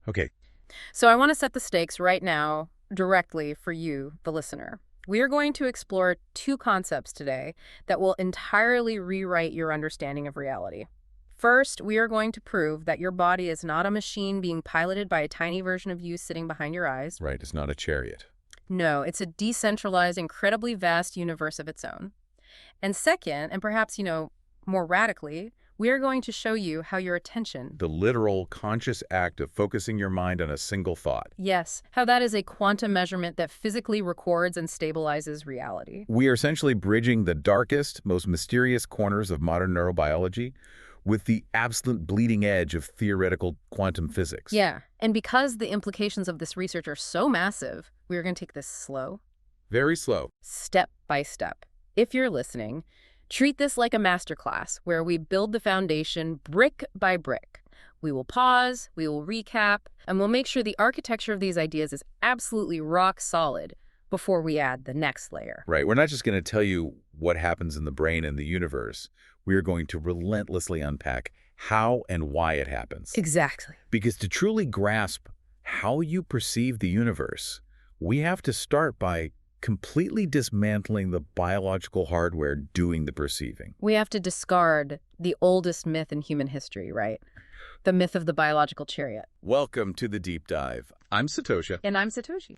Okay, So I want to set the stakes right now directly for you, the listener. We are going to explore two concepts today that will entirely rewrite your understanding of reality. First, we are going to prove that your body is not a machine being piloted by a tiny version of you sitting behind your eyes. right, it's not a chariot. No, it's a decentralized, incredibly vast universe of its own. And second, and perhaps, more radically, we are going to show you how your attention, The literal, conscious act of focusing your mind on a single thought. yes, how that is a quantum measurement that physically records and stabilizes reality. We are essentially bridging the darkest, most mysterious corners of modern neurobiology with the absolute bleeding edge of theoretical quantum physics. Yeah, and because the implications of this research are so massive, we are going to take this slow, Very slow. step by step. If you're listening, treat this like a masterclass where we build the foundation brick by brick. We will pause, we will recap, and we'll make sure the architecture of these ideas is absolutely rock solid before we add the next layer. Right, we're not just going to tell you what happens in the brain and the universe. We are going to relentlessly unpack how and why it happens. Exactly. Because to truly grasp how you perceive the universe, we have to start by completely dismantling the biological hardware doing the perceiving. We have to discard the oldest myth in human history, right? The myth of the biological chariot. Welcome to the deep dive. I'm Satosha. And I'm Satoshi.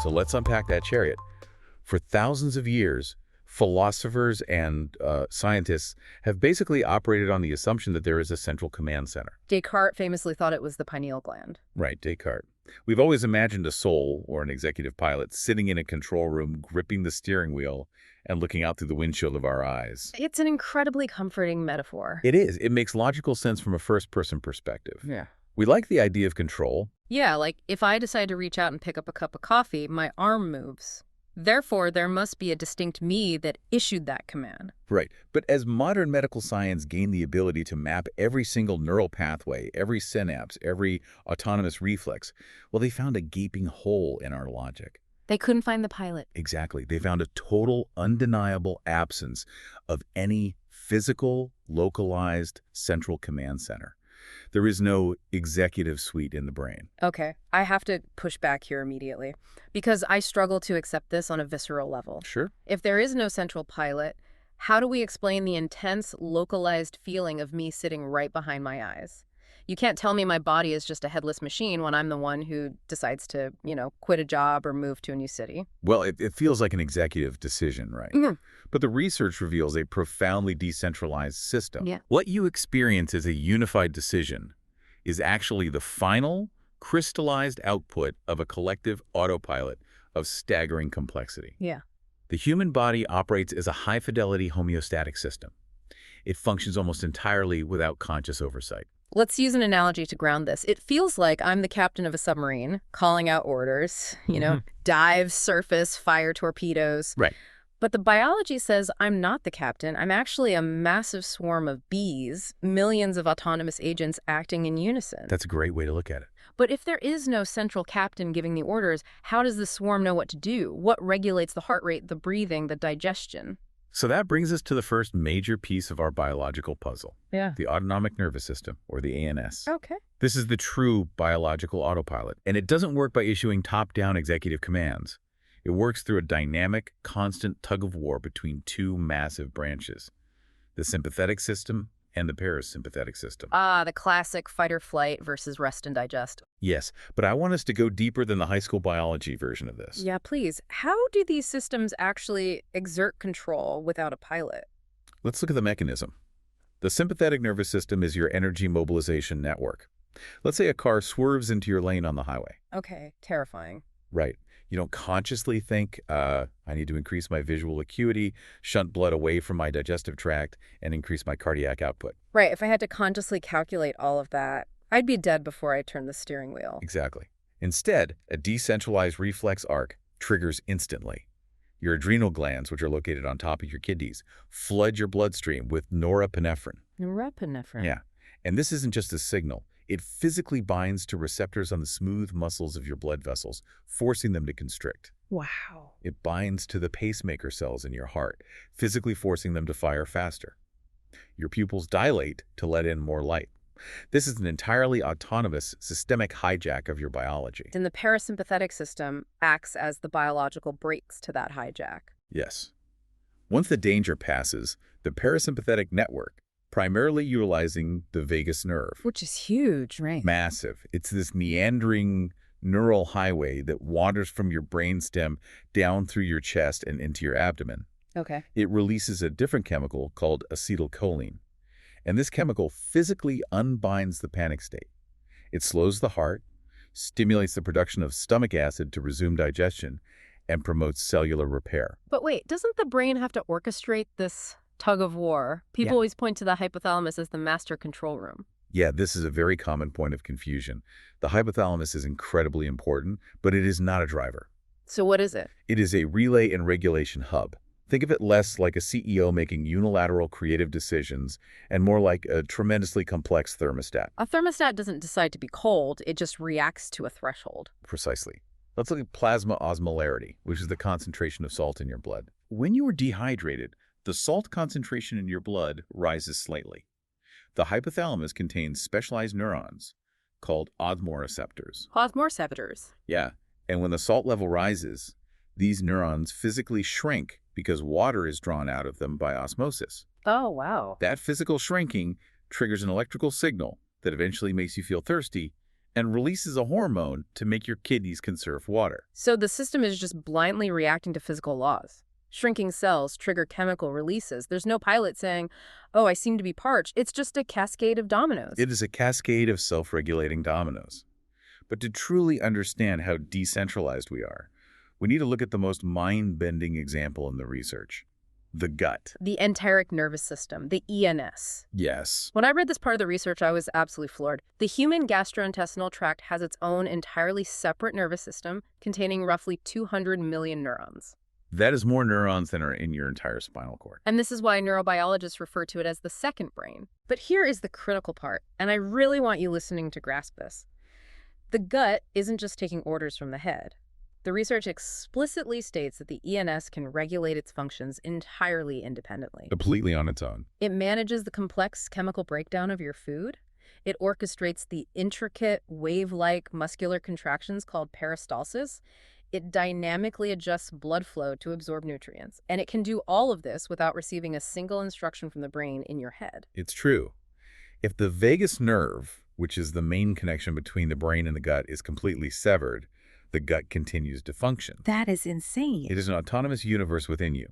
So let's unpack that chariot. For thousands of years, philosophers and scientists have basically operated on the assumption that there is a central command center. Descartes famously thought it was the pineal gland. Right, Descartes. We've always imagined a soul, or an executive pilot, sitting in a control room, gripping the steering wheel, and looking out through the windshield of our eyes. It's an incredibly comforting metaphor. It is. It makes logical sense from a first-person perspective. Yeah. We like the idea of control. Yeah, like if I decide to reach out and pick up a cup of coffee, my arm moves. Therefore, there must be a distinct me that issued that command. Right. But as modern medical science gained the ability to map every single neural pathway, every synapse, every autonomous reflex, well, they found a gaping hole in our logic. They couldn't find the pilot. Exactly. They found a total, undeniable absence of any physical, localized central command center. There is no executive suite in the brain. Okay, I have to push back here immediately because I struggle to accept this on a visceral level. Sure. If there is no central pilot, how do we explain the intense, localized feeling of me sitting right behind my eyes? You can't tell me my body is just a headless machine when I'm the one who decides to, quit a job or move to a new city. Well, it feels like an executive decision, right? Mhm. But the research reveals a profoundly decentralized system. Yeah. What you experience as a unified decision is actually the final, crystallized output of a collective autopilot of staggering complexity. Yeah. The human body operates as a high-fidelity homeostatic system. It functions almost entirely without conscious oversight. Let's use an analogy to ground this. It feels like I'm the captain of a submarine, calling out orders, dive, surface, fire torpedoes. Right. But the biology says I'm not the captain. I'm actually a massive swarm of bees, millions of autonomous agents acting in unison. That's a great way to look at it. But if there is no central captain giving the orders, how does the swarm know what to do? What regulates the heart rate, the breathing, the digestion? So that brings us to the first major piece of our biological puzzle. Yeah. The autonomic nervous system, or the ANS. Okay. This is the true biological autopilot, and it doesn't work by issuing top-down executive commands. It works through a dynamic, constant tug-of-war between two massive branches, the sympathetic system and the parasympathetic system. Ah, the classic fight or flight versus rest and digest. Yes, but I want us to go deeper than the high school biology version of this. Yeah, please. How do these systems actually exert control without a pilot? Let's look at the mechanism. The sympathetic nervous system is your energy mobilization network. Let's say a car swerves into your lane on the highway. Okay, terrifying. Right. You don't consciously think, I need to increase my visual acuity, shunt blood away from my digestive tract, and increase my cardiac output. Right, if I had to consciously calculate all of that, I'd be dead before I turned the steering wheel. Exactly. Instead, a decentralized reflex arc triggers instantly. Your adrenal glands, which are located on top of your kidneys, flood your bloodstream with norepinephrine. Norepinephrine. Yeah. And this isn't just a signal. It physically binds to receptors on the smooth muscles of your blood vessels, forcing them to constrict. Wow. It binds to the pacemaker cells in your heart, physically forcing them to fire faster. Your pupils dilate to let in more light. This is an entirely autonomous, systemic hijack of your biology. And the parasympathetic system acts as the biological brakes to that hijack. Yes. Once the danger passes, the parasympathetic network, primarily utilizing the vagus nerve, Which is huge, right? massive. It's this meandering neural highway that wanders from your brainstem down through your chest and into your abdomen. Okay. It releases a different chemical called acetylcholine. And this chemical physically unbinds the panic state. It slows the heart, stimulates the production of stomach acid to resume digestion, and promotes cellular repair. But wait, doesn't the brain have to orchestrate this tug of war? People Yeah. always point to the hypothalamus as the master control room. Yeah, this is a very common point of confusion. The hypothalamus is incredibly important, but it is not a driver. So what is it? It is a relay and regulation hub. Think of it less like a CEO making unilateral creative decisions and more like a tremendously complex thermostat. A thermostat doesn't decide to be cold, it just reacts to a threshold. Precisely. Let's look at plasma osmolarity, which is the concentration of salt in your blood. When you are dehydrated, the salt concentration in your blood rises slightly. The hypothalamus contains specialized neurons called osmoreceptors. Osmoreceptors. Yeah, and when the salt level rises, these neurons physically shrink because water is drawn out of them by osmosis. Oh, wow. That physical shrinking triggers an electrical signal that eventually makes you feel thirsty and releases a hormone to make your kidneys conserve water. So the system is just blindly reacting to physical laws. Shrinking cells trigger chemical releases. There's no pilot saying, oh, I seem to be parched. It's just a cascade of dominoes. It is a cascade of self-regulating dominoes. But to truly understand how decentralized we are, we need to look at the most mind-bending example in the research: the gut. The enteric nervous system, the ENS. Yes. When I read this part of the research, I was absolutely floored. The human gastrointestinal tract has its own entirely separate nervous system containing roughly 200 million neurons. That is more neurons than are in your entire spinal cord. And this is why neurobiologists refer to it as the second brain. But here is the critical part, and I really want you listening to grasp this. The gut isn't just taking orders from the head. The research explicitly states that the ENS can regulate its functions entirely independently. Completely on its own. It manages the complex chemical breakdown of your food. It orchestrates the intricate wave-like muscular contractions called peristalsis. It dynamically adjusts blood flow to absorb nutrients. And it can do all of this without receiving a single instruction from the brain in your head. It's true. If the vagus nerve, which is the main connection between the brain and the gut, is completely severed, the gut continues to function. That is insane. It is an autonomous universe within you.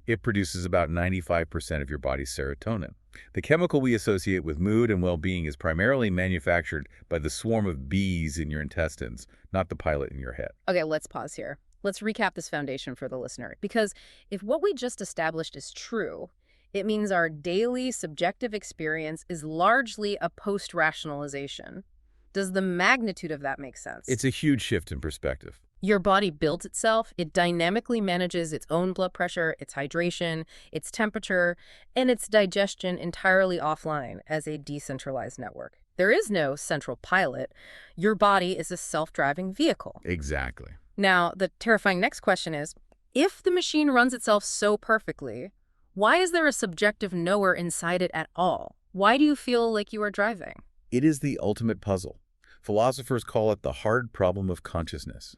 It produces about 95% of your body's serotonin. The chemical we associate with mood and well-being is primarily manufactured by the swarm of bees in your intestines, not the pilot in your head. Okay, let's pause here. Let's recap this foundation for the listener. Because if what we just established is true, it means our daily subjective experience is largely a post-rationalization. Does the magnitude of that make sense? It's a huge shift in perspective. Your body builds itself. It dynamically manages its own blood pressure, its hydration, its temperature, and its digestion entirely offline as a decentralized network. There is no central pilot. Your body is a self-driving vehicle. Exactly. Now, the terrifying next question is, if the machine runs itself so perfectly, why is there a subjective knower inside it at all? Why do you feel like you are driving? It is the ultimate puzzle. Philosophers call it the hard problem of consciousness,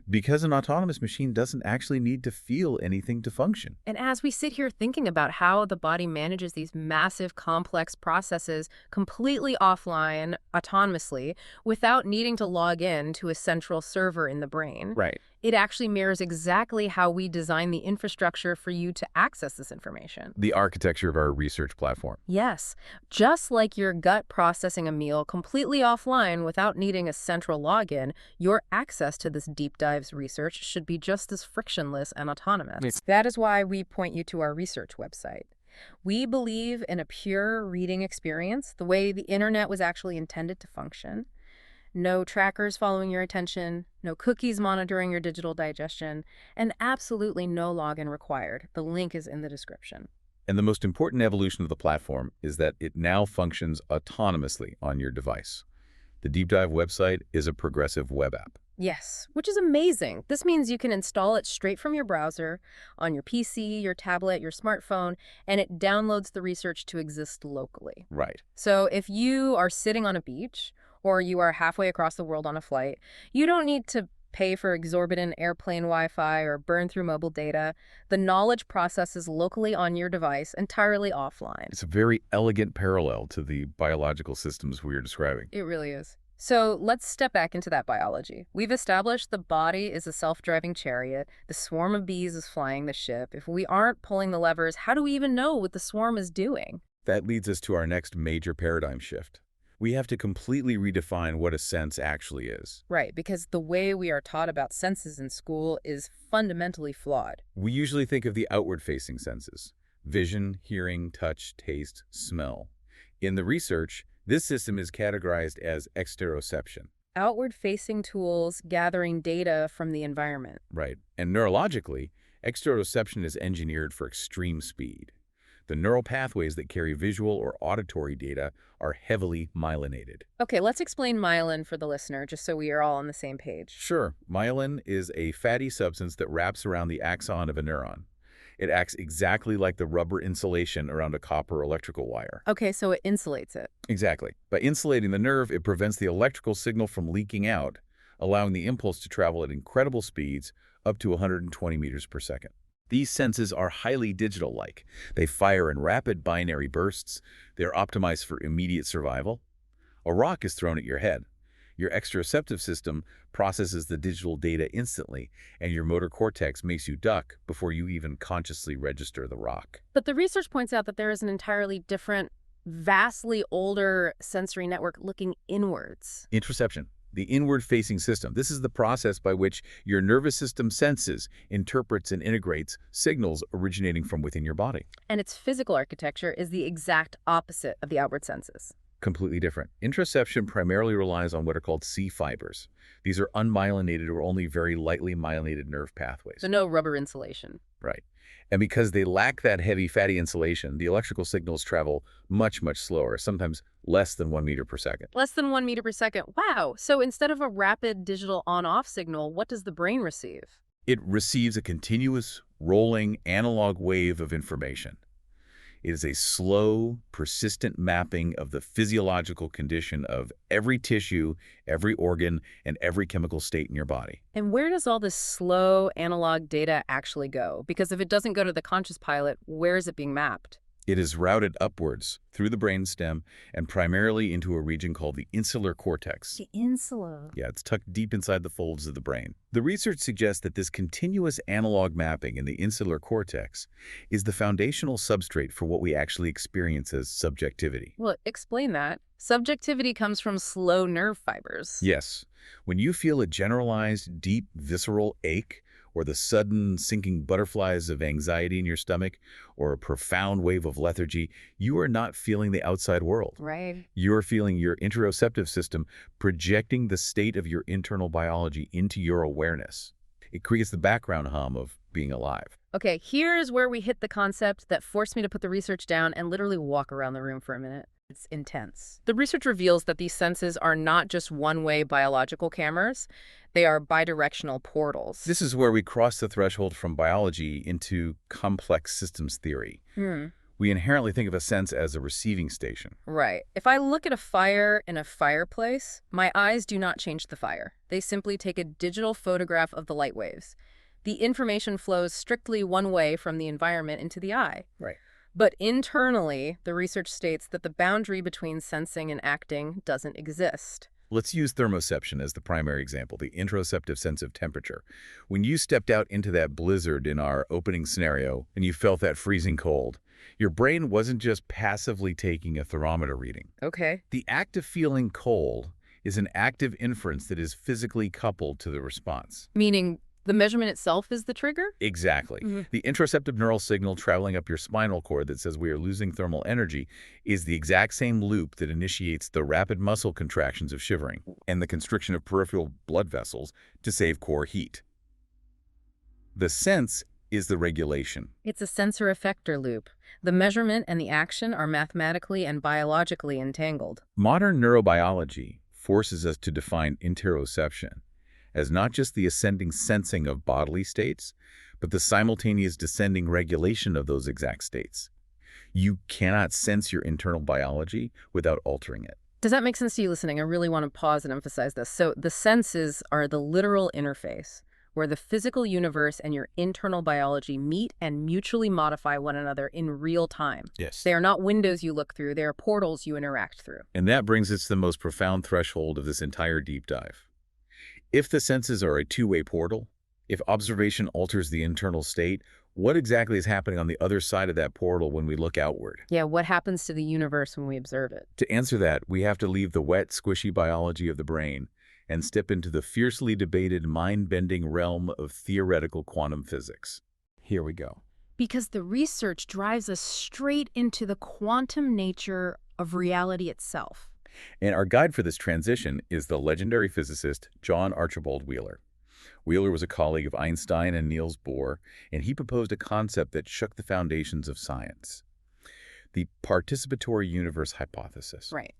because an autonomous machine doesn't actually need to feel anything to function. And as we sit here thinking about how the body manages these massive, complex processes completely offline, autonomously, without needing to log in to a central server in the brain, Right. it actually mirrors exactly how we design the infrastructure for you to access this information. The architecture of our research platform. Yes, just like your gut processing a meal completely offline without needing a central login, your access to this deep dives research should be just as frictionless and autonomous. That is why we point you to our research website. We believe in a pure reading experience, the way the internet was actually intended to function. No trackers following your attention, no cookies monitoring your digital digestion, and absolutely no login required. The link is in the description. And the most important evolution of the platform is that it now functions autonomously on your device. The deep dive website is a progressive web app. Yes, which is amazing. This means you can install it straight from your browser, on your PC, your tablet, your smartphone, and it downloads the research to exist locally. Right. So if you are sitting on a beach or you are halfway across the world on a flight, you don't need to pay for exorbitant airplane Wi-Fi or burn through mobile data. The knowledge processes locally on your device, entirely offline. It's a very elegant parallel to the biological systems we are describing. It really is. So let's step back into that biology. We've established the body is a self-driving chariot. The swarm of bees is flying the ship. If we aren't pulling the levers, how do we even know what the swarm is doing? That leads us to our next major paradigm shift. We have to completely redefine what a sense actually is. Right, because the way we are taught about senses in school is fundamentally flawed. We usually think of the outward-facing senses: vision, hearing, touch, taste, smell. In the research, this system is categorized as exteroception. Outward-facing tools gathering data from the environment. Right. And neurologically, exteroception is engineered for extreme speed. The neural pathways that carry visual or auditory data are heavily myelinated. Okay, let's explain myelin for the listener, just so we are all on the same page. Sure, myelin is a fatty substance that wraps around the axon of a neuron. It acts exactly like the rubber insulation around a copper electrical wire. Okay, so it insulates it. Exactly. By insulating the nerve, it prevents the electrical signal from leaking out, allowing the impulse to travel at incredible speeds, up to 120 meters per second. These senses are highly digital-like. They fire in rapid binary bursts. They're optimized for immediate survival. A rock is thrown at your head. Your exteroceptive system processes the digital data instantly, and your motor cortex makes you duck before you even consciously register the rock. But the research points out that there is an entirely different, vastly older sensory network looking inwards. Interoception, the inward-facing system. This is the process by which your nervous system senses, interprets, and integrates signals originating from within your body. And its physical architecture is the exact opposite of the outward senses. Completely different. Interoception primarily relies on what are called C fibers. These are unmyelinated or only very lightly myelinated nerve pathways. So no rubber insulation. Right. And because they lack that heavy fatty insulation, the electrical signals travel much, much slower, sometimes less than 1 meter per second. Less than 1 meter per second. Wow. So instead of a rapid digital on-off signal, what does the brain receive? It receives a continuous, rolling, analog wave of information. It is a slow, persistent mapping of the physiological condition of every tissue, every organ, and every chemical state in your body. And where does all this slow analog data actually go? Because if it doesn't go to the conscious pilot, where is it being mapped? It is routed upwards through the brainstem and primarily into a region called the insular cortex. The insula. Yeah, it's tucked deep inside the folds of the brain. The research suggests that this continuous analog mapping in the insular cortex is the foundational substrate for what we actually experience as subjectivity. Well, explain that. Subjectivity comes from slow nerve fibers. Yes. When you feel a generalized, deep, visceral ache, or the sudden sinking butterflies of anxiety in your stomach, or a profound wave of lethargy, you are not feeling the outside world. Right. You're feeling your interoceptive system projecting the state of your internal biology into your awareness. It creates the background hum of being alive. Okay, here's where we hit the concept that forced me to put the research down and literally walk around the room for a minute. It's intense. The research reveals that these senses are not just one-way biological cameras. They are bidirectional portals. This is where we cross the threshold from biology into complex systems theory. We inherently think of a sense as a receiving station. Right. If I look at a fire in a fireplace, my eyes do not change the fire. They simply take a digital photograph of the light waves. The information flows strictly one way from the environment into the eye. Right. But internally, the research states that the boundary between sensing and acting doesn't exist. Let's use thermoception as the primary example, the interoceptive sense of temperature. When you stepped out into that blizzard in our opening scenario and you felt that freezing cold, your brain wasn't just passively taking a thermometer reading. Okay. The act of feeling cold is an active inference that is physically coupled to the response. Meaning the measurement itself is the trigger? Exactly. The interoceptive neural signal traveling up your spinal cord that says we are losing thermal energy is the exact same loop that initiates the rapid muscle contractions of shivering and the constriction of peripheral blood vessels to save core heat. The sense is the regulation. It's a sensor-effector loop. The measurement and the action are mathematically and biologically entangled. Modern neurobiology forces us to define interoception as not just the ascending sensing of bodily states, but the simultaneous descending regulation of those exact states. You cannot sense your internal biology without altering it. Does that make sense to you listening? I really want to pause and emphasize this. So the senses are the literal interface where the physical universe and your internal biology meet and mutually modify one another in real time. Yes. They are not windows you look through, they are portals you interact through. And that brings us to the most profound threshold of this entire deep dive. If the senses are a two-way portal, if observation alters the internal state, what exactly is happening on the other side of that portal when we look outward? Yeah, what happens to the universe when we observe it? To answer that, we have to leave the wet, squishy biology of the brain and step into the fiercely debated, mind-bending realm of theoretical quantum physics. Here we go. Because the research drives us straight into the quantum nature of reality itself. And our guide for this transition is the legendary physicist John Archibald Wheeler. Wheeler was a colleague of Einstein and Niels Bohr, and he proposed a concept that shook the foundations of science: the participatory universe hypothesis. Right.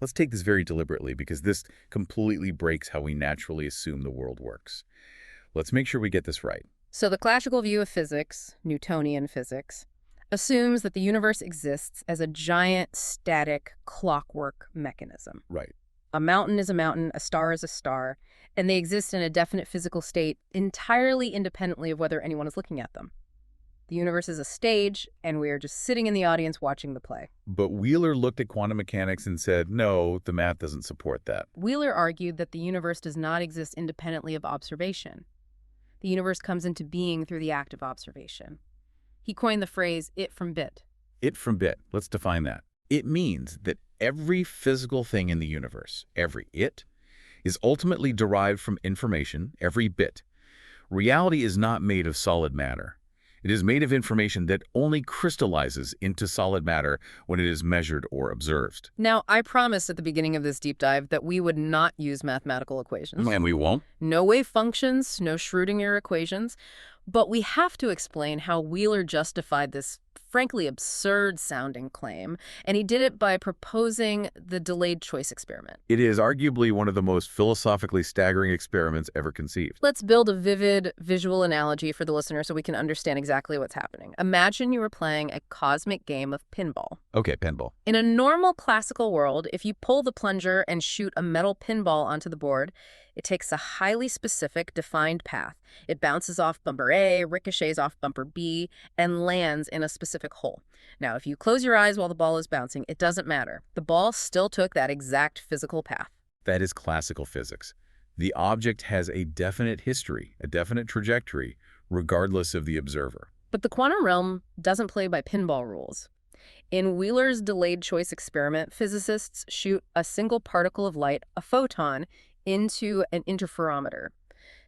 Let's take this very deliberately because this completely breaks how we naturally assume the world works. Let's make sure we get this right. So the classical view of physics, Newtonian physics, assumes that the universe exists as a giant, static, clockwork mechanism. Right. A mountain is a mountain, a star is a star, and they exist in a definite physical state entirely independently of whether anyone is looking at them. The universe is a stage, and we are just sitting in the audience watching the play. But Wheeler looked at quantum mechanics and said, no, the math doesn't support that. Wheeler argued that the universe does not exist independently of observation. The universe comes into being through the act of observation. He coined the phrase, it from bit. It from bit. Let's define that. It means that every physical thing in the universe, every it, is ultimately derived from information, every bit. Reality is not made of solid matter. It is made of information that only crystallizes into solid matter when it is measured or observed. Now, I promised at the beginning of this deep dive that we would not use mathematical equations. And we won't. No wave functions, no Schrödinger equations. But we have to explain how Wheeler justified this frankly absurd-sounding claim, and he did it by proposing the delayed choice experiment. It is arguably one of the most philosophically staggering experiments ever conceived. Let's build a vivid visual analogy for the listener so we can understand exactly what's happening. Imagine you were playing a cosmic game of pinball. Okay, pinball. In a normal classical world, if you pull the plunger and shoot a metal pinball onto the board, it takes a highly specific, defined path. It bounces off bumper A, ricochets off bumper B, and lands in a specific hole. Now, if you close your eyes while the ball is bouncing, it doesn't matter. The ball still took that exact physical path. That is classical physics. The object has a definite history, a definite trajectory, regardless of the observer. But the quantum realm doesn't play by pinball rules. In Wheeler's delayed choice experiment, physicists shoot a single particle of light, a photon, into an interferometer.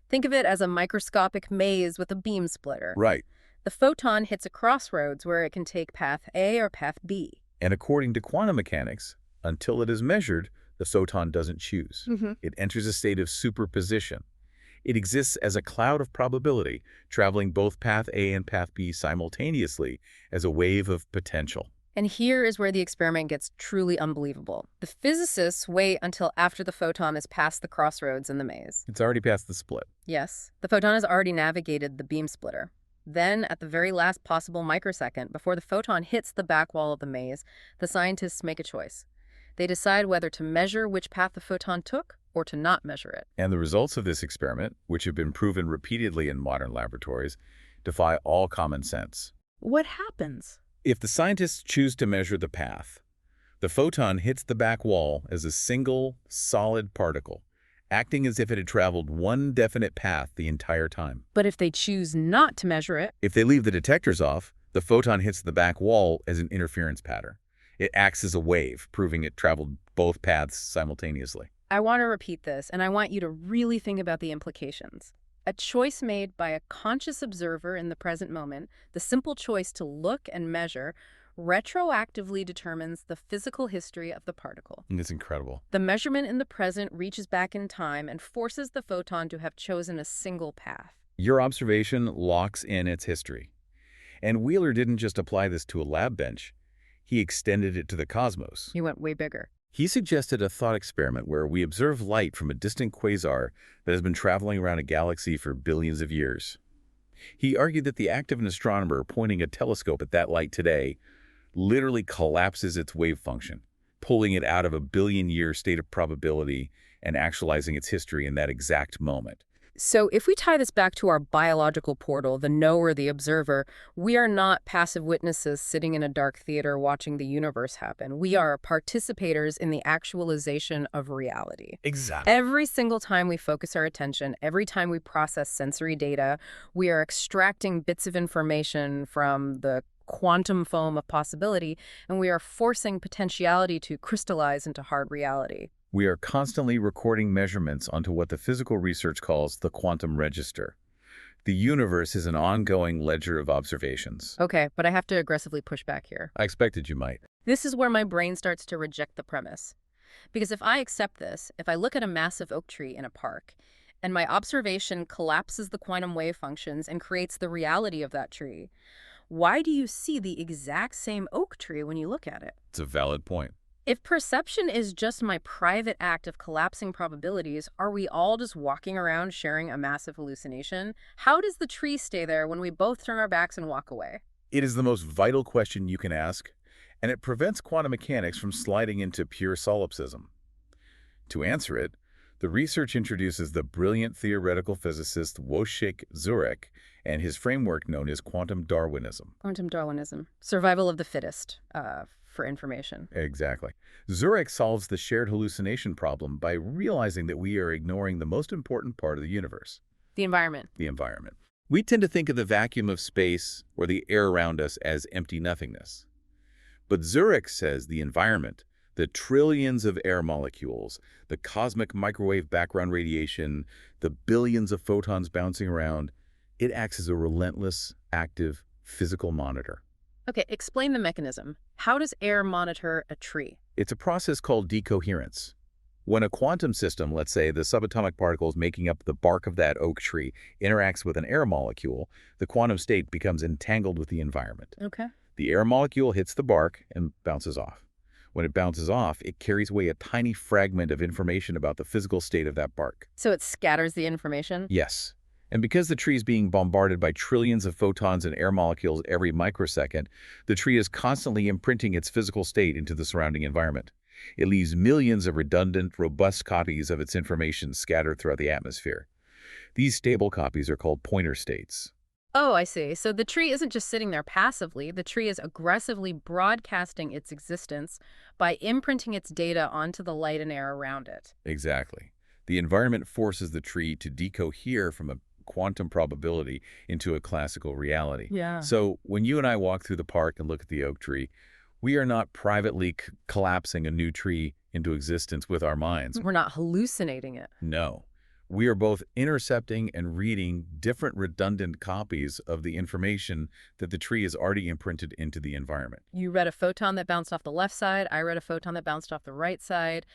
Think of it as a microscopic maze with a beam splitter. Right. The photon hits a crossroads where it can take path A or path B. And according to quantum mechanics, until it is measured, the photon doesn't choose. It enters a state of superposition. It exists as a cloud of probability, traveling both path A and path B simultaneously as a wave of potential. And here is where the experiment gets truly unbelievable. The physicists wait until after the photon is past the crossroads in the maze. It's already past the split. Yes, the photon has already navigated the beam splitter. Then, at the very last possible microsecond, before the photon hits the back wall of the maze, the scientists make a choice. They decide whether to measure which path the photon took or to not measure it. And the results of this experiment, which have been proven repeatedly in modern laboratories, defy all common sense. What happens? If the scientists choose to measure the path, the photon hits the back wall as a single, solid particle, acting as if it had traveled one definite path the entire time. But if they choose not to measure it? If they leave the detectors off, the photon hits the back wall as an interference pattern. It acts as a wave, proving it traveled both paths simultaneously. I want to repeat this, and I want you to really think about the implications. A choice made by a conscious observer in the present moment, the simple choice to look and measure, retroactively determines the physical history of the particle. It's incredible. The measurement in the present reaches back in time and forces the photon to have chosen a single path. Your observation locks in its history. And Wheeler didn't just apply this to a lab bench. He extended it to the cosmos. He went way bigger. He suggested a thought experiment where we observe light from a distant quasar that has been traveling around a galaxy for billions of years. He argued that the act of an astronomer pointing a telescope at that light today literally collapses its wave function, pulling it out of a billion-year state of probability and actualizing its history in that exact moment. So if we tie this back to our biological portal, the knower, the observer, we are not passive witnesses sitting in a dark theater watching the universe happen. We are participators in the actualization of reality. Exactly. Every single time we focus our attention, every time we process sensory data, we are extracting bits of information from the quantum foam of possibility, and we are forcing potentiality to crystallize into hard reality. We are constantly recording measurements onto what the physical research calls the quantum register. The universe is an ongoing ledger of observations. Okay, but I have to aggressively push back here. I expected you might. This is where my brain starts to reject the premise. Because if I accept this, if I look at a massive oak tree in a park, and my observation collapses the quantum wave functions and creates the reality of that tree, why do you see the exact same oak tree when you look at it? It's a valid point. If perception is just my private act of collapsing probabilities, are we all just walking around sharing a massive hallucination? How does the tree stay there when we both turn our backs and walk away? It is the most vital question you can ask, and it prevents quantum mechanics from sliding into pure solipsism. To answer it, the research introduces the brilliant theoretical physicist Wojciech Zurek and his framework known as quantum Darwinism. Quantum Darwinism. Survival of the fittest, for information. Exactly. Zurek solves the shared hallucination problem by realizing that we are ignoring the most important part of the universe. The environment. The environment. We tend to think of the vacuum of space or the air around us as empty nothingness. But Zurek says the environment, the trillions of air molecules, the cosmic microwave background radiation, the billions of photons bouncing around, it acts as a relentless, active, physical monitor. Okay, explain the mechanism. How does air monitor a tree? It's a process called decoherence. When a quantum system, let's say the subatomic particles making up the bark of that oak tree, interacts with an air molecule, the quantum state becomes entangled with the environment. Okay. The air molecule hits the bark and bounces off. When it bounces off, it carries away a tiny fragment of information about the physical state of that bark. So it scatters the information? Yes. And because the tree is being bombarded by trillions of photons and air molecules every microsecond, the tree is constantly imprinting its physical state into the surrounding environment. It leaves millions of redundant, robust copies of its information scattered throughout the atmosphere. These stable copies are called pointer states. Oh, I see. So the tree isn't just sitting there passively. The tree is aggressively broadcasting its existence by imprinting its data onto the light and air around it. Exactly. The environment forces the tree to decohere from a quantum probability into a classical reality. Yeah. So when you and I walk through the park and look at the oak tree, we are not privately collapsing a new tree into existence with our minds. We're not hallucinating it. No. We are both intercepting and reading different redundant copies of the information that the tree has already imprinted into the environment. You read a photon that bounced off the left side. I read a photon that bounced off the right side.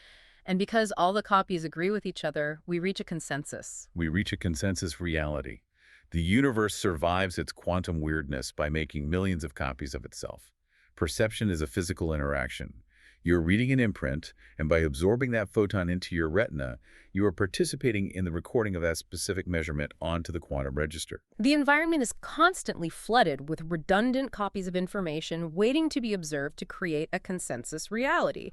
And because all the copies agree with each other, we reach a consensus. We reach a consensus reality. The universe survives its quantum weirdness by making millions of copies of itself. Perception is a physical interaction. You're reading an imprint, and by absorbing that photon into your retina, you are participating in the recording of that specific measurement onto the quantum register. The environment is constantly flooded with redundant copies of information waiting to be observed to create a consensus reality.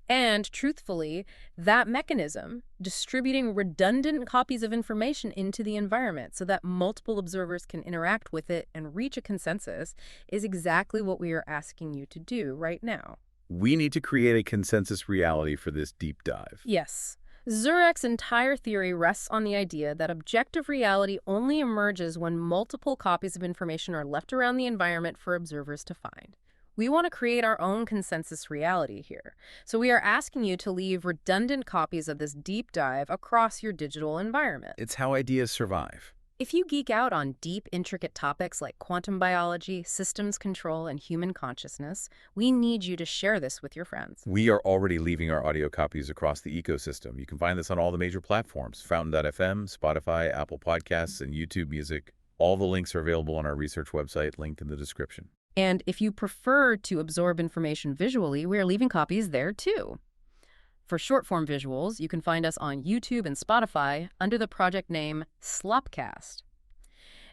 And truthfully, that mechanism, distributing redundant copies of information into the environment so that multiple observers can interact with it and reach a consensus, is exactly what we are asking you to do right now. We need to create a consensus reality for this deep dive. Yes. Zurek's entire theory rests on the idea that objective reality only emerges when multiple copies of information are left around the environment for observers to find. We want to create our own consensus reality here. So we are asking you to leave redundant copies of this deep dive across your digital environment. It's how ideas survive. If you geek out on deep, intricate topics like quantum biology, systems control, and human consciousness, we need you to share this with your friends. We are already leaving our audio copies across the ecosystem. You can find this on all the major platforms, Fountain.fm, Spotify, Apple Podcasts, and YouTube Music. All the links are available on our research website, linked in the description. And if you prefer to absorb information visually, we are leaving copies there too. For short-form visuals, you can find us on YouTube and Spotify under the project name Slopcast.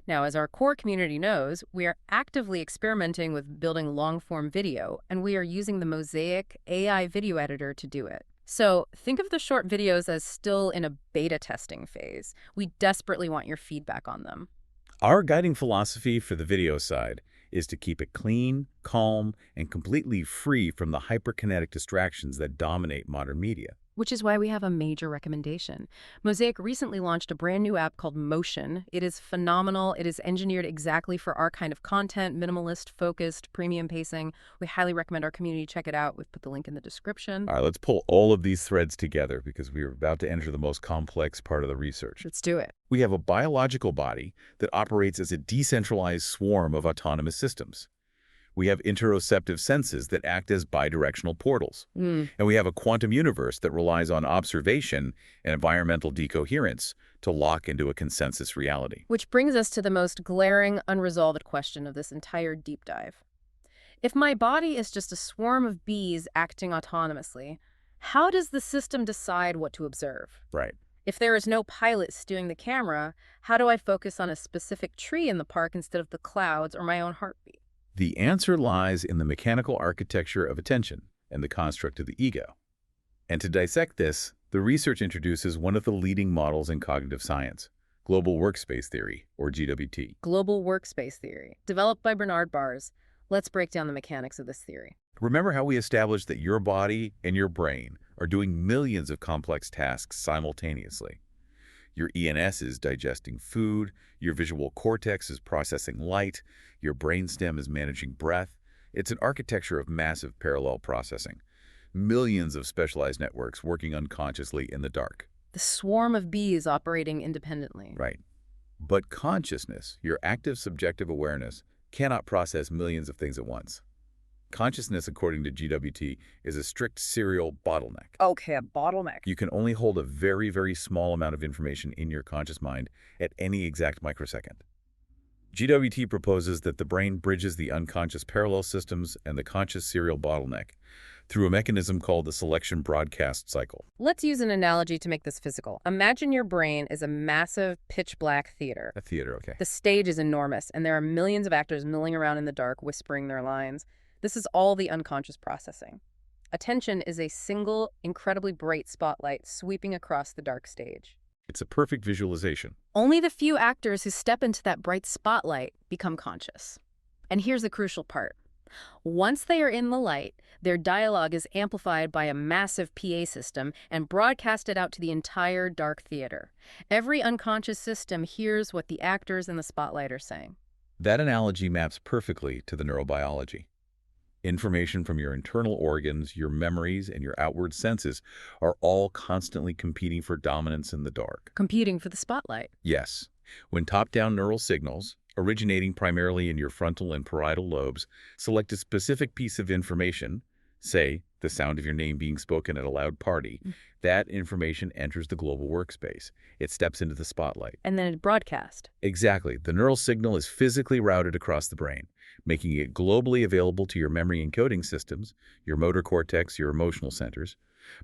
Now, as our core community knows, we are actively experimenting with building long-form video, and we are using the Mosaic AI video editor to do it. So think of the short videos as still in a beta testing phase. We desperately want your feedback on them. Our guiding philosophy for the video side is to keep it clean, calm, and completely free from the hyperkinetic distractions that dominate modern media. Which is why we have a major recommendation. Mosaic recently launched a brand new app called Motion. It is phenomenal. It is engineered exactly for our kind of content, minimalist, focused, premium pacing. We highly recommend our community check it out. We've put the link in the description. All right, let's pull all of these threads together because we are about to enter the most complex part of the research. Let's do it. We have a biological body that operates as a decentralized swarm of autonomous systems. We have interoceptive senses that act as bidirectional portals. And we have a quantum universe that relies on observation and environmental decoherence to lock into a consensus reality. Which brings us to the most glaring, unresolved question of this entire deep dive. If my body is just a swarm of bees acting autonomously, how does the system decide what to observe? Right. If there is no pilot steering the camera, how do I focus on a specific tree in the park instead of the clouds or my own heartbeat? The answer lies in the mechanical architecture of attention and the construct of the ego. And to dissect this, the research introduces one of the leading models in cognitive science, global workspace theory, or GWT. Global workspace theory, developed by Bernard Bars. Let's break down the mechanics of this theory. Remember how we established that your body and your brain are doing millions of complex tasks simultaneously? Your ENS is digesting food, your visual cortex is processing light, your brainstem is managing breath. It's an architecture of massive parallel processing. Millions of specialized networks working unconsciously in the dark. The swarm of bees operating independently. Right. But consciousness, your active subjective awareness, cannot process millions of things at once. Consciousness, according to GWT, is a strict serial bottleneck. Okay, a bottleneck. You can only hold a very, very small amount of information in your conscious mind at any exact microsecond. GWT proposes that the brain bridges the unconscious parallel systems and the conscious serial bottleneck through a mechanism called the selection broadcast cycle. Let's use an analogy to make this physical. Imagine your brain is a massive pitch-black theater. A theater, okay. The stage is enormous, and there are millions of actors milling around in the dark, whispering their lines. This is all the unconscious processing. Attention is a single, incredibly bright spotlight sweeping across the dark stage. It's a perfect visualization. Only the few actors who step into that bright spotlight become conscious. And here's the crucial part. Once they are in the light, their dialogue is amplified by a massive PA system and broadcasted out to the entire dark theater. Every unconscious system hears what the actors in the spotlight are saying. That analogy maps perfectly to the neurobiology. Information from your internal organs, your memories, and your outward senses are all constantly competing for dominance in the dark. Competing for the spotlight. Yes. When top-down neural signals, originating primarily in your frontal and parietal lobes, select a specific piece of information, say, the sound of your name being spoken at a loud party, that information enters the global workspace. It steps into the spotlight. And then it broadcast. Exactly. The neural signal is physically routed across the brain, making it globally available to your memory encoding systems, your motor cortex, your emotional centers.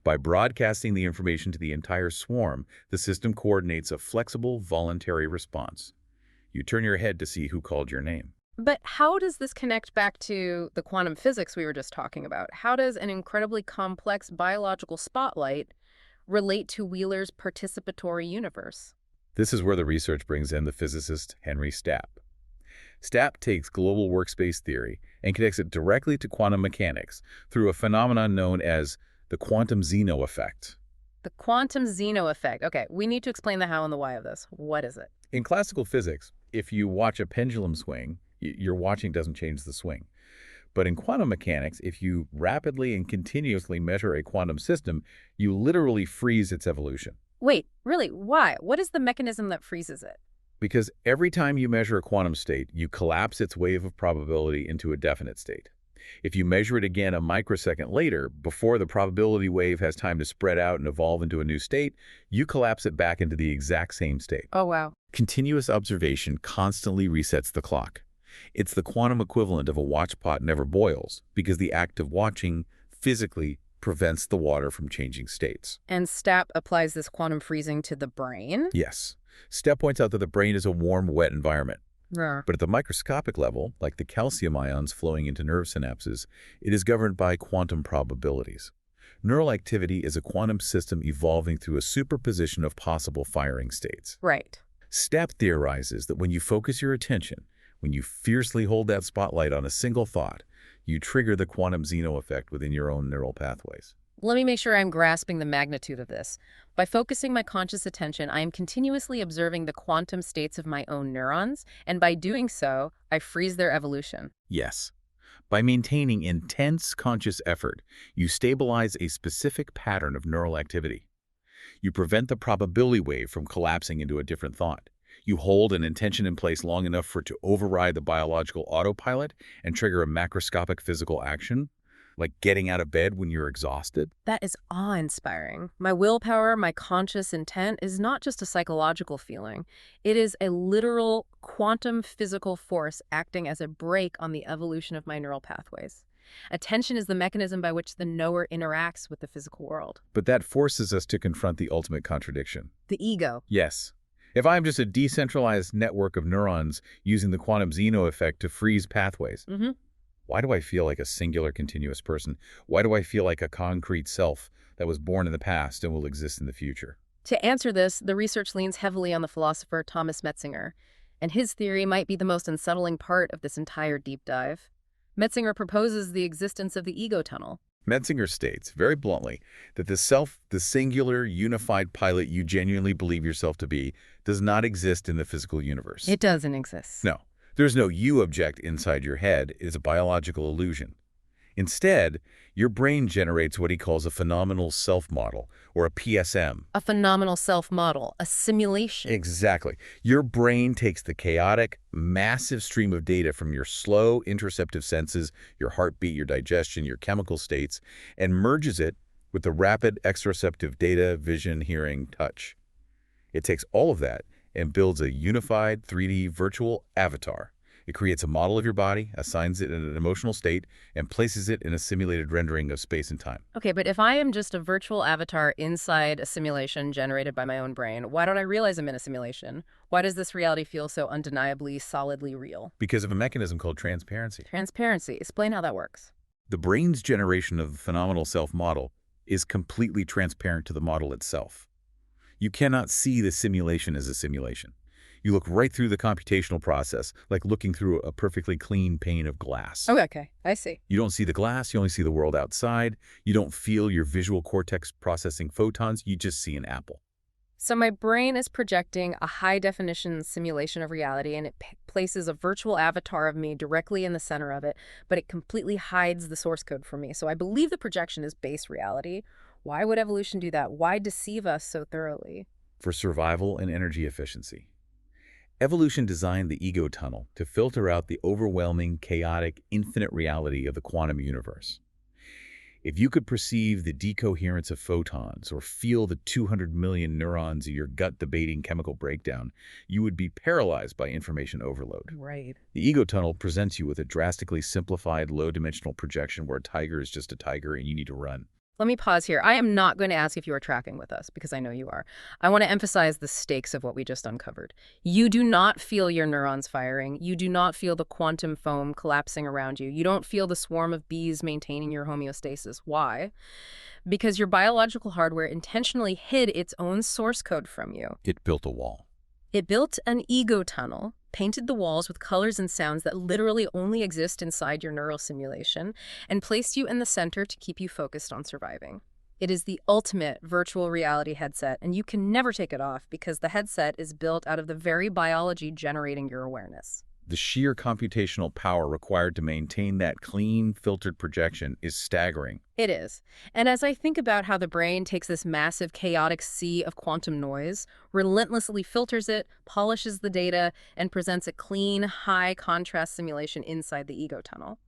By broadcasting the information to the entire swarm, the system coordinates a flexible, voluntary response. You turn your head to see who called your name. But how does this connect back to the quantum physics we were just talking about? How does an incredibly complex biological spotlight relate to Wheeler's participatory universe? This is where the research brings in the physicist Henry Stapp. Stapp takes global workspace theory and connects it directly to quantum mechanics through a phenomenon known as the quantum Zeno effect. The quantum Zeno effect. Okay, we need to explain the how and the why of this. What is it? In classical physics, if you watch a pendulum swing, your watching doesn't change the swing. But in quantum mechanics, if you rapidly and continuously measure a quantum system, you literally freeze its evolution. Wait, really? Why? What is the mechanism that freezes it? Because every time you measure a quantum state, you collapse its wave of probability into a definite state. If you measure it again a microsecond later, before the probability wave has time to spread out and evolve into a new state, you collapse it back into the exact same state. Oh, wow. Continuous observation constantly resets the clock. It's the quantum equivalent of a watch pot never boils, because the act of watching physically prevents the water from changing states. And STAP applies this quantum freezing to the brain? Yes. STEP points out that the brain is a warm, wet environment. Yeah. But at the microscopic level, like the calcium ions flowing into nerve synapses, it is governed by quantum probabilities. Neural activity is a quantum system evolving through a superposition of possible firing states. Right. STEP theorizes that when you focus your attention, when you fiercely hold that spotlight on a single thought, you trigger the quantum Zeno effect within your own neural pathways. Let me make sure I'm grasping the magnitude of this. By focusing my conscious attention, I am continuously observing the quantum states of my own neurons, and by doing so, I freeze their evolution. Yes. By maintaining intense conscious effort, you stabilize a specific pattern of neural activity. You prevent the probability wave from collapsing into a different thought. You hold an intention in place long enough for it to override the biological autopilot and trigger a macroscopic physical action, like getting out of bed when you're exhausted. That is awe-inspiring. My willpower, my conscious intent is not just a psychological feeling. It is a literal quantum physical force acting as a brake on the evolution of my neural pathways. Attention is the mechanism by which the knower interacts with the physical world. But that forces us to confront the ultimate contradiction. The ego. Yes. If I'm just a decentralized network of neurons using the quantum Zeno effect to freeze pathways, why do I feel like a singular continuous person? Why do I feel like a concrete self that was born in the past and will exist in the future? To answer this, the research leans heavily on the philosopher Thomas Metzinger, and his theory might be the most unsettling part of this entire deep dive. Metzinger proposes the existence of the ego tunnel. Metzinger states, very bluntly, that the self, the singular, unified pilot you genuinely believe yourself to be, does not exist in the physical universe. It doesn't exist. No. There's no you object inside your head. It is a biological illusion. Instead, your brain generates what he calls a phenomenal self model, or a PSM. A phenomenal self model, a simulation. Exactly. Your brain takes the chaotic, massive stream of data from your slow, interoceptive senses, your heartbeat, your digestion, your chemical states, and merges it with the rapid exteroceptive data, vision, hearing, touch. It takes all of that and builds a unified 3D virtual avatar. It creates a model of your body, assigns it an emotional state, and places it in a simulated rendering of space and time. Okay, but if I am just a virtual avatar inside a simulation generated by my own brain, why don't I realize I'm in a simulation? Why does this reality feel so undeniably, solidly real? Because of a mechanism called transparency. Transparency. Explain how that works. The brain's generation of the phenomenal self-model is completely transparent to the model itself. You cannot see the simulation as a simulation. You look right through the computational process, like looking through a perfectly clean pane of glass. Oh, okay. I see. You don't see the glass, you only see the world outside. You don't feel your visual cortex processing photons, you just see an apple. So my brain is projecting a high-definition simulation of reality, and it places a virtual avatar of me directly in the center of it, but it completely hides the source code for me. So I believe the projection is base reality. Why would evolution do that? Why deceive us so thoroughly? For survival and energy efficiency. Evolution designed the ego tunnel to filter out the overwhelming, chaotic, infinite reality of the quantum universe. If you could perceive the decoherence of photons or feel the 200 million neurons of your gut debating chemical breakdown, you would be paralyzed by information overload. Right. The ego tunnel presents you with a drastically simplified, low-dimensional projection where a tiger is just a tiger and you need to run. Let me pause here. I am not going to ask if you are tracking with us, because I know you are. I want to emphasize the stakes of what we just uncovered. You do not feel your neurons firing. You do not feel the quantum foam collapsing around you. You don't feel the swarm of bees maintaining your homeostasis. Why? Because your biological hardware intentionally hid its own source code from you. It built a wall. It built an ego tunnel, painted the walls with colors and sounds that literally only exist inside your neural simulation, and placed you in the center to keep you focused on surviving. It is the ultimate virtual reality headset, and you can never take it off because the headset is built out of the very biology generating your awareness. The sheer computational power required to maintain that clean, filtered projection is staggering. It is. And as I think about how the brain takes this massive, chaotic sea of quantum noise, relentlessly filters it, polishes the data, and presents a clean, high-contrast simulation inside the ego tunnel,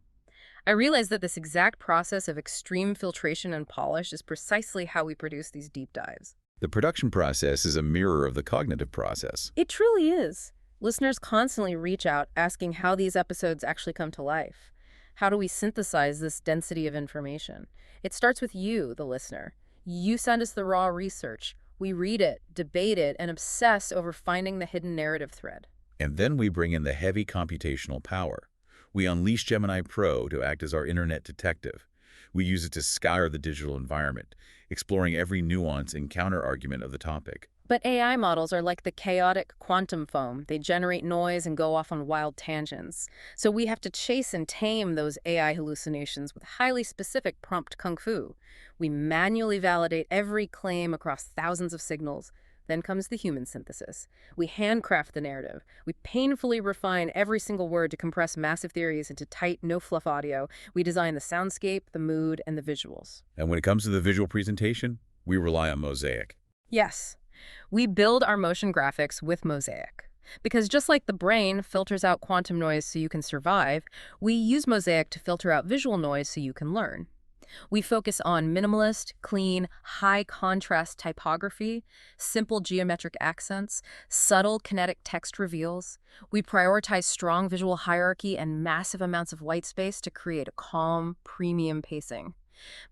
I realize that this exact process of extreme filtration and polish is precisely how we produce these deep dives. The production process is a mirror of the cognitive process. It truly is. Listeners constantly reach out asking how these episodes actually come to life. How do we synthesize this density of information? It starts with you, the listener. You send us the raw research. We read it, debate it, and obsess over finding the hidden narrative thread. And then we bring in the heavy computational power. We unleash Gemini Pro to act as our internet detective. We use it to scour the digital environment, exploring every nuance and counter-argument of the topic. But AI models are like the chaotic quantum foam. They generate noise and go off on wild tangents. So we have to chase and tame those AI hallucinations with highly specific prompt kung fu. We manually validate every claim across thousands of signals. Then comes the human synthesis. We handcraft the narrative. We painfully refine every single word to compress massive theories into tight, no-fluff audio. We design the soundscape, the mood, and the visuals. And when it comes to the visual presentation, we rely on Mosaic. Yes. We build our motion graphics with Mosaic. Because just like the brain filters out quantum noise so you can survive, we use Mosaic to filter out visual noise so you can learn. We focus on minimalist, clean, high-contrast typography, simple geometric accents, subtle kinetic text reveals. We prioritize strong visual hierarchy and massive amounts of white space to create a calm, premium pacing.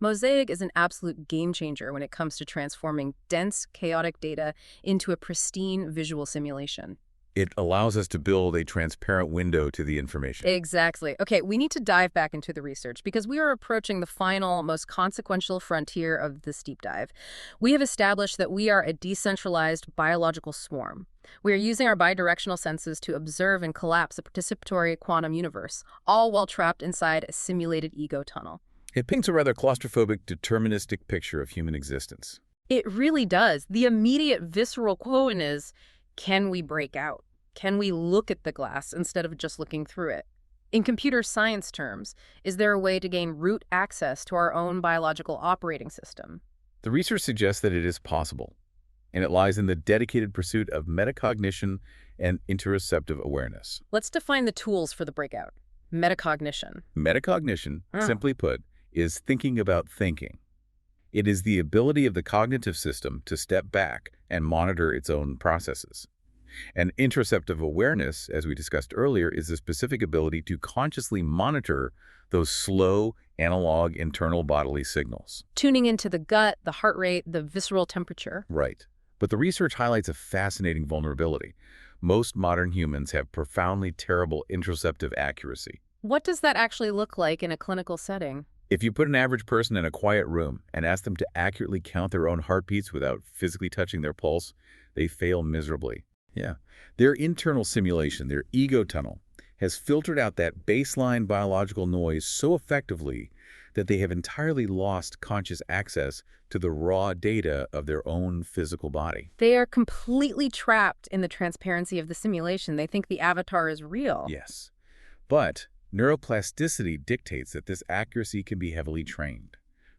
Mosaic is an absolute game changer when it comes to transforming dense, chaotic data into a pristine visual simulation. It allows us to build a transparent window to the information. Exactly. Okay, we need to dive back into the research because we are approaching the final, most consequential frontier of this deep dive. We have established that we are a decentralized biological swarm. We are using our bidirectional senses to observe and collapse a participatory quantum universe, all while trapped inside a simulated ego tunnel. It paints a rather claustrophobic, deterministic picture of human existence. It really does. The immediate visceral question is, can we break out? Can we look at the glass instead of just looking through it? In computer science terms, is there a way to gain root access to our own biological operating system? The research suggests that it is possible, and it lies in the dedicated pursuit of metacognition and interoceptive awareness. Let's define the tools for the breakout. Metacognition. Metacognition, simply put, is thinking about thinking. It is the ability of the cognitive system to step back and monitor its own processes. And interoceptive awareness, as we discussed earlier, is the specific ability to consciously monitor those slow, analog, internal bodily signals. Tuning into the gut, the heart rate, the visceral temperature. Right. But the research highlights a fascinating vulnerability. Most modern humans have profoundly terrible interoceptive accuracy. What does that actually look like in a clinical setting? If you put an average person in a quiet room and ask them to accurately count their own heartbeats without physically touching their pulse, they fail miserably. Yeah. Their internal simulation, their ego tunnel, has filtered out that baseline biological noise so effectively that they have entirely lost conscious access to the raw data of their own physical body. They are completely trapped in the transparency of the simulation. They think the avatar is real. Yes. But neuroplasticity dictates that this accuracy can be heavily trained.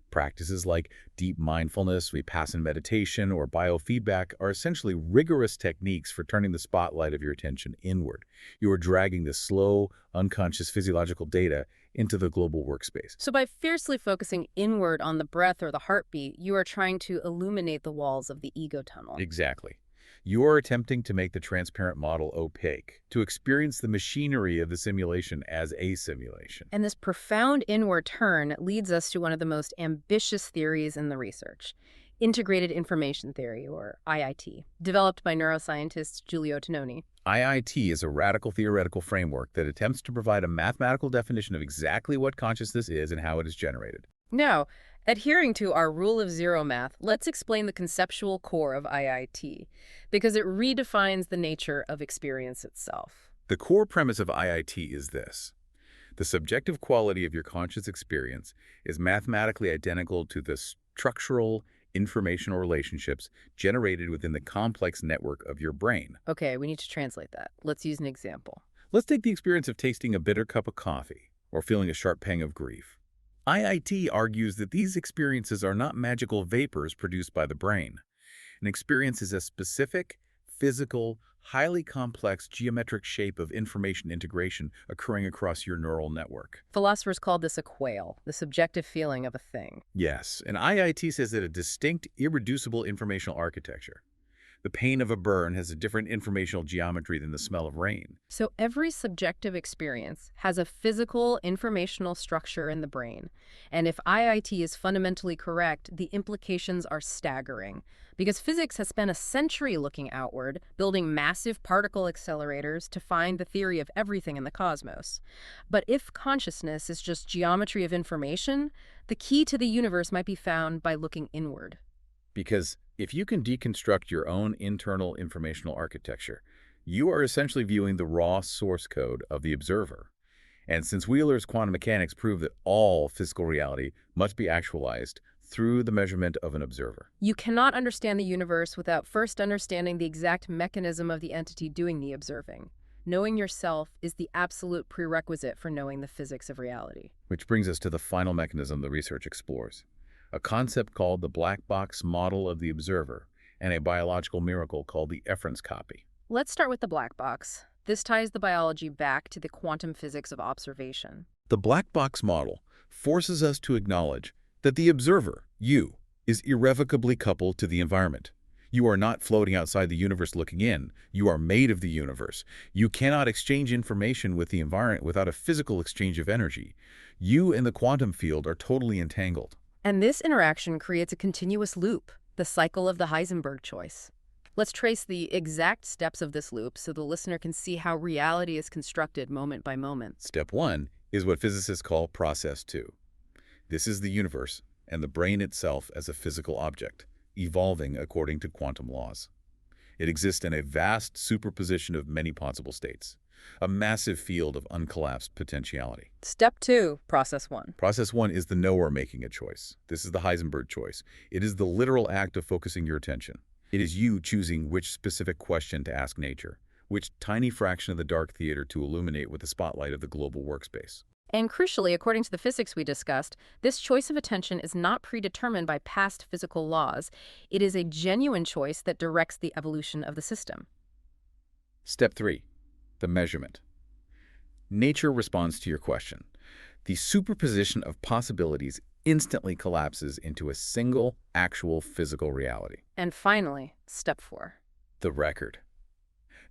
Practices like deep mindfulness, Vipassana meditation, or biofeedback are essentially rigorous techniques for turning the spotlight of your attention inward. You are dragging the slow, unconscious physiological data into the global workspace. So by fiercely focusing inward on the breath or the heartbeat, you are trying to illuminate the walls of the ego tunnel. Exactly. You are attempting to make the transparent model opaque, to experience the machinery of the simulation as a simulation. And this profound inward turn leads us to one of the most ambitious theories in the research, integrated information theory, or IIT, developed by neuroscientist Giulio Tononi. IIT is a radical theoretical framework that attempts to provide a mathematical definition of exactly what consciousness is and how it is generated. Now, adhering to our rule of zero math, let's explain the conceptual core of IIT, because it redefines the nature of experience itself. The core premise of IIT is this. The subjective quality of your conscious experience is mathematically identical to the structural informational relationships generated within the complex network of your brain. Okay, we need to translate that. Let's use an example. Let's take the experience of tasting a bitter cup of coffee or feeling a sharp pang of grief. IIT argues that these experiences are not magical vapors produced by the brain. An experience is a specific, physical, highly complex geometric shape of information integration occurring across your neural network. Philosophers call this a quale, the subjective feeling of a thing. Yes, and IIT says that a distinct, irreducible informational architecture. The pain of a burn has a different informational geometry than the smell of rain. So every subjective experience has a physical, informational structure in the brain. And if IIT is fundamentally correct, the implications are staggering. Because physics has spent a century looking outward, building massive particle accelerators to find the theory of everything in the cosmos. But if consciousness is just geometry of information, the key to the universe might be found by looking inward. Because if you can deconstruct your own internal informational architecture, you are essentially viewing the raw source code of the observer. And since Wheeler's quantum mechanics prove that all physical reality must be actualized through the measurement of an observer. You cannot understand the universe without first understanding the exact mechanism of the entity doing the observing. Knowing yourself is the absolute prerequisite for knowing the physics of reality. Which brings us to the final mechanism the research explores, a concept called the black box model of the observer, and a biological miracle called the Efron's copy. Let's start with the black box. This ties the biology back to the quantum physics of observation. The black box model forces us to acknowledge that the observer, you, is irrevocably coupled to the environment. You are not floating outside the universe looking in. You are made of the universe. You cannot exchange information with the environment without a physical exchange of energy. You and the quantum field are totally entangled. And this interaction creates a continuous loop, the cycle of the Heisenberg choice. Let's trace the exact steps of this loop so the listener can see how reality is constructed moment by moment. Step 1 is what physicists call process 2. This is the universe and the brain itself as a physical object, evolving according to quantum laws. It exists in a vast superposition of many possible states, a massive field of uncollapsed potentiality. Step 2, process 1. Process 1 is the knower making a choice. This is the Heisenberg choice. It is the literal act of focusing your attention. It is you choosing which specific question to ask nature, which tiny fraction of the dark theater to illuminate with the spotlight of the global workspace. And crucially, according to the physics we discussed, this choice of attention is not predetermined by past physical laws. It is a genuine choice that directs the evolution of the system. Step 3, the measurement. Nature responds to your question. The superposition of possibilities instantly collapses into a single, actual physical reality. And finally, step 4. The record.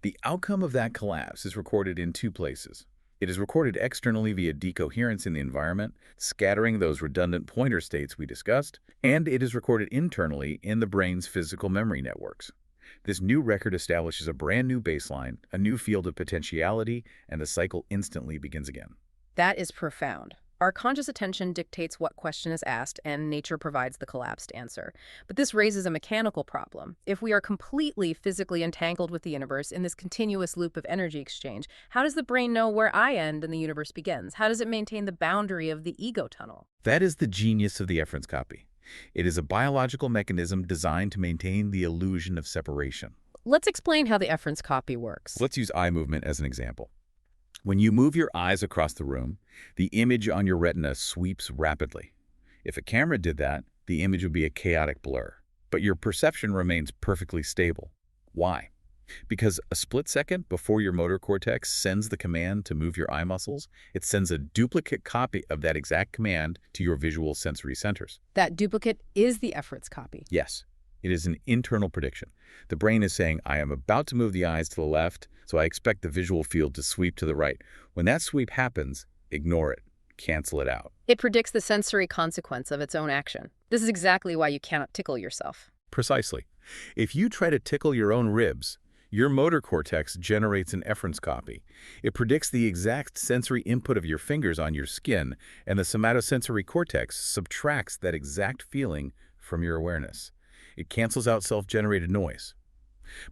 The outcome of that collapse is recorded in two places. It is recorded externally via decoherence in the environment, scattering those redundant pointer states we discussed, and it is recorded internally in the brain's physical memory networks. This new record establishes a brand new baseline, a new field of potentiality, and the cycle instantly begins again. That is profound. Our conscious attention dictates what question is asked, and nature provides the collapsed answer. But this raises a mechanical problem. If we are completely physically entangled with the universe in this continuous loop of energy exchange, how does the brain know where I end and the universe begins? How does it maintain the boundary of the ego tunnel? That is the genius of the Efron's copy. It is a biological mechanism designed to maintain the illusion of separation. Let's explain how the Efron's copy works. Let's use eye movement as an example. When you move your eyes across the room, the image on your retina sweeps rapidly. If a camera did that, the image would be a chaotic blur. But your perception remains perfectly stable. Why? Because a split second before your motor cortex sends the command to move your eye muscles, it sends a duplicate copy of that exact command to your visual sensory centers. That duplicate is the Efron's copy. Yes. It is an internal prediction. The brain is saying, I am about to move the eyes to the left, so I expect the visual field to sweep to the right. When that sweep happens, ignore it. Cancel it out. It predicts the sensory consequence of its own action. This is exactly why you cannot tickle yourself. Precisely. If you try to tickle your own ribs, your motor cortex generates an Efron's copy. It predicts the exact sensory input of your fingers on your skin, and the somatosensory cortex subtracts that exact feeling from your awareness. It cancels out self-generated noise.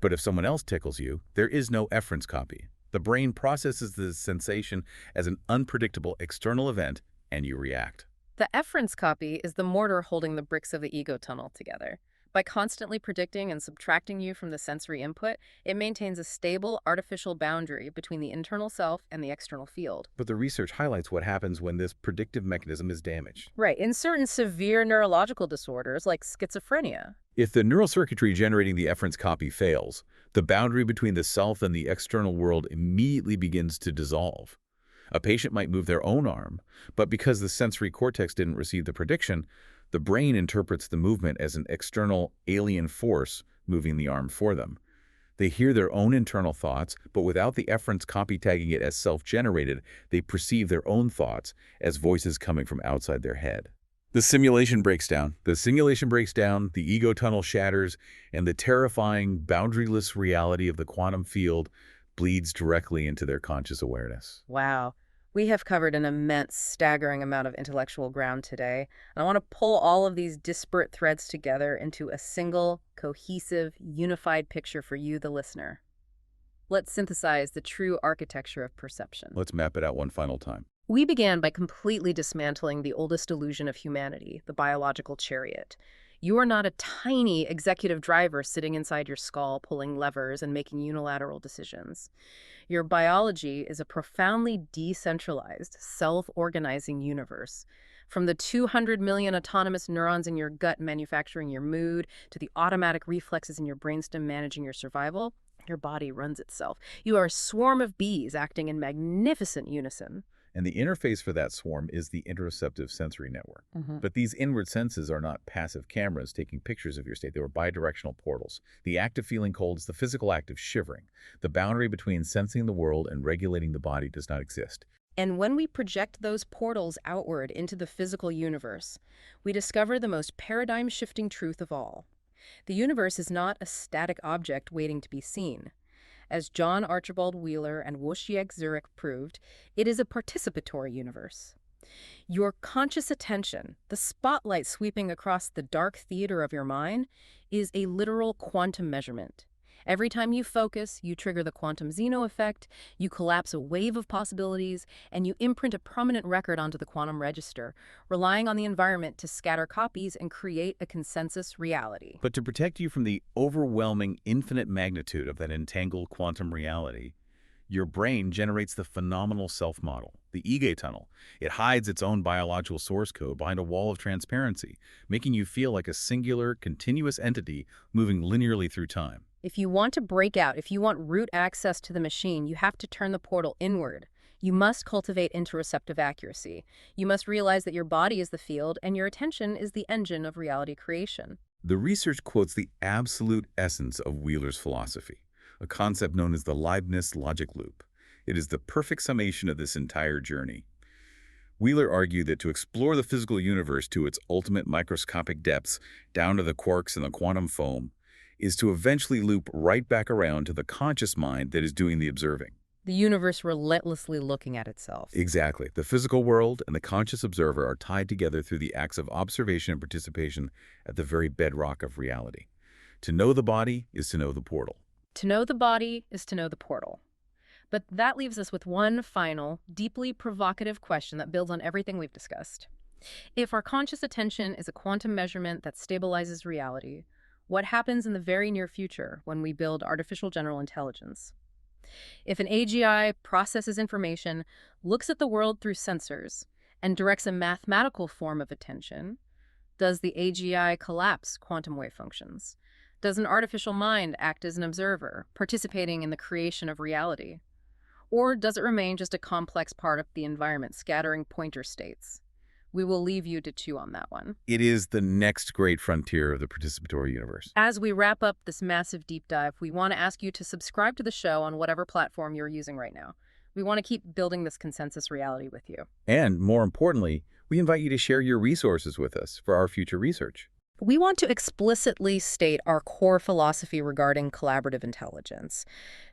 But if someone else tickles you, there is no Efron's copy. The brain processes the sensation as an unpredictable external event, and you react. The Efron's copy is the mortar holding the bricks of the ego tunnel together. By constantly predicting and subtracting you from the sensory input, it maintains a stable, artificial boundary between the internal self and the external field. But the research highlights what happens when this predictive mechanism is damaged. Right, in certain severe neurological disorders like schizophrenia. If the neural circuitry generating the Efron's copy fails, the boundary between the self and the external world immediately begins to dissolve. A patient might move their own arm, but because the sensory cortex didn't receive the prediction, the brain interprets the movement as an external alien force moving the arm for them. They hear their own internal thoughts, but without the efferents copy-tagging it as self-generated, they perceive their own thoughts as voices coming from outside their head. The simulation breaks down. The ego tunnel shatters, and the terrifying, boundaryless reality of the quantum field bleeds directly into their conscious awareness. Wow. We have covered an immense, staggering amount of intellectual ground today, and I want to pull all of these disparate threads together into a single, cohesive, unified picture for you, the listener. Let's synthesize the true architecture of perception. Let's map it out one final time. We began by completely dismantling the oldest illusion of humanity, the biological chariot. You are not a tiny executive driver sitting inside your skull, pulling levers and making unilateral decisions. Your biology is a profoundly decentralized, self-organizing universe. From the 200 million autonomous neurons in your gut manufacturing your mood, to the automatic reflexes in your brainstem managing your survival, your body runs itself. You are a swarm of bees acting in magnificent unison. And the interface for that swarm is the interoceptive sensory network. But these inward senses are not passive cameras taking pictures of your state. They are bidirectional portals. The act of feeling cold is the physical act of shivering. The boundary between sensing the world and regulating the body does not exist. And when we project those portals outward into the physical universe, we discover the most paradigm-shifting truth of all. The universe is not a static object waiting to be seen. As John Archibald Wheeler and Wojciech Zurek proved, it is a participatory universe. Your conscious attention, the spotlight sweeping across the dark theater of your mind, is a literal quantum measurement. Every time you focus, you trigger the quantum Zeno effect, you collapse a wave of possibilities, and you imprint a permanent record onto the quantum register, relying on the environment to scatter copies and create a consensus reality. But to protect you from the overwhelming infinite magnitude of that entangled quantum reality, your brain generates the phenomenal self-model, the ego tunnel. It hides its own biological source code behind a wall of transparency, making you feel like a singular, continuous entity moving linearly through time. If you want to break out, if you want root access to the machine, you have to turn the portal inward. You must cultivate interoceptive accuracy. You must realize that your body is the field and your attention is the engine of reality creation. The research quotes the absolute essence of Wheeler's philosophy, a concept known as the Leibniz logic loop. It is the perfect summation of this entire journey. Wheeler argued that to explore the physical universe to its ultimate microscopic depths, down to the quarks and the quantum foam, is to eventually loop right back around to the conscious mind that is doing the observing. The universe relentlessly looking at itself. Exactly. The physical world and the conscious observer are tied together through the acts of observation and participation at the very bedrock of reality. To know the body is to know the portal. To know the body is to know the portal. But that leaves us with one final, deeply provocative question that builds on everything we've discussed. If our conscious attention is a quantum measurement that stabilizes reality, what happens in the very near future when we build artificial general intelligence? If an AGI processes information, looks at the world through sensors, and directs a mathematical form of attention, does the AGI collapse quantum wave functions? Does an artificial mind act as an observer, participating in the creation of reality? Or does it remain just a complex part of the environment, scattering pointer states? We will leave you to chew on that one. It is the next great frontier of the participatory universe. As we wrap up this massive deep dive, we want to ask you to subscribe to the show on whatever platform you're using right now. We want to keep building this consensus reality with you. And more importantly, we invite you to share your resources with us for our future research. We want to explicitly state our core philosophy regarding collaborative intelligence.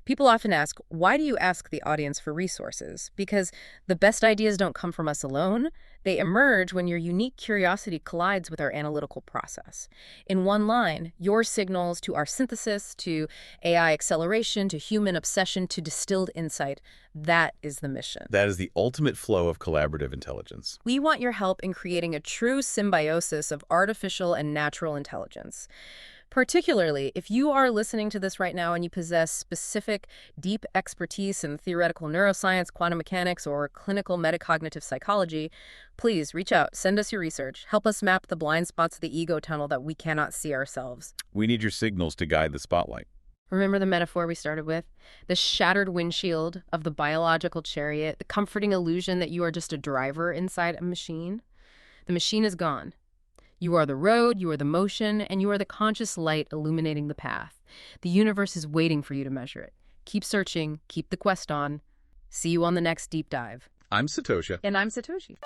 People often ask, why do you ask the audience for resources? Because the best ideas don't come from us alone. They emerge when your unique curiosity collides with our analytical process. In one line, your signals to our synthesis, to AI acceleration, to human obsession, to distilled insight. That is the mission. That is the ultimate flow of collaborative intelligence. We want your help in creating a true symbiosis of artificial and natural intelligence. Particularly, if you are listening to this right now and you possess specific, deep expertise in theoretical neuroscience, quantum mechanics, or clinical metacognitive psychology, please reach out, send us your research, help us map the blind spots of the ego tunnel that we cannot see ourselves. We need your signals to guide the spotlight. Remember the metaphor we started with? The shattered windshield of the biological chariot, the comforting illusion that you are just a driver inside a machine? The machine is gone. You are the road, you are the motion, and you are the conscious light illuminating the path. The universe is waiting for you to measure it. Keep searching, keep the quest on. See you on the next deep dive. I'm Satosha. And I'm Satoshi.